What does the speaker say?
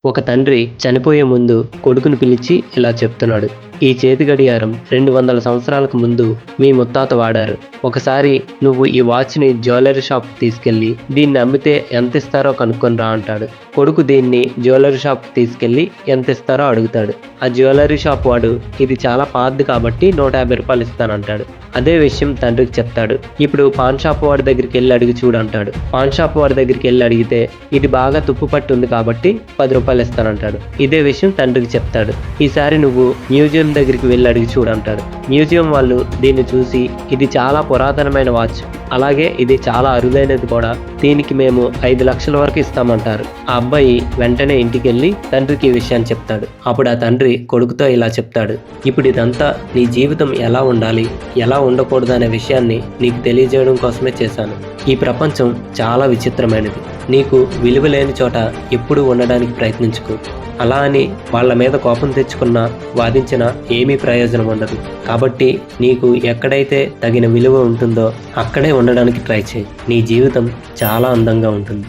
ఒక తండ్రి చనిపోయే ముందు కొడుకును పిలిచి ఇలా చెప్తున్నాడు. ఈ చేతి గడియారం 200 సంవత్సరాలకు ముందు మీ ముత్తాత వాడారు. ఒకసారి నువ్వు ఈ వాచ్ని జ్యువెలరీ షాప్ తీసుకెళ్ళి దీన్ని అమ్మితే ఎంత ఇస్తారో కనుక్కొని రా అంటాడు. కొడుకు దీన్ని జ్యువెలరీ షాప్ తీసుకెళ్ళి ఎంత ఇస్తారో అడుగుతాడు. ఆ జ్యువెలరీ షాప్ వాడు ఇది చాలా పాతది కాబట్టి 150 రూపాయలు ఇస్తానంటాడు. అదే విషయం తండ్రికి చెప్తాడు. ఇప్పుడు పాన్ షాప్ వాడి దగ్గరికి వెళ్ళి అడిగి చూడు అంటాడు. పాన్ షాప్ వాడి దగ్గరికి వెళ్ళి అడిగితే ఇది బాగా తుప్పు పట్టి ఉంది కాబట్టి 10 రూపాయలు ఇస్తానంటాడు. ఇదే విషయం తండ్రికి చెప్తాడు. ఈసారి నువ్వు మ్యూజియం దగ్గరికి వెళ్ళి అడిగి చూడంటాడు. మ్యూజియం వాళ్ళు దీన్ని చూసి ఇది చాలా పురాతనమైన వాచ్, అలాగే ఇది చాలా అరుదైనది కూడా, దీనికి మేము 5 లక్షల వరకు ఇస్తామంటారు. ఆ అబ్బాయి వెంటనే ఇంటికి వెళ్ళి తండ్రికి ఈ విషయాన్ని చెప్తాడు. అప్పుడు ఆ తండ్రి కొడుకుతో ఇలా చెప్తాడు. ఇప్పుడు ఇదంతా నీ జీవితం ఎలా ఉండాలి, ఎలా ఉండకూడదు అనే విషయాన్ని నీకు తెలియజేయడం కోసమే చేశాను. ఈ ప్రపంచం చాలా విచిత్రమైనది. నీకు విలువ లేని చోట ఎప్పుడూ ఉండడానికి ప్రయత్నించుకో. అలా అని వాళ్ళ మీద కోపం తెచ్చుకున్నా వాదించినా ఏమీ ప్రయోజనం ఉండదు. కాబట్టి నీకు ఎక్కడైతే తగిన విలువ ఉంటుందో అక్కడే ఉండడానికి ట్రై చేయి. నీ జీవితం చాలా అందంగా ఉంటుంది.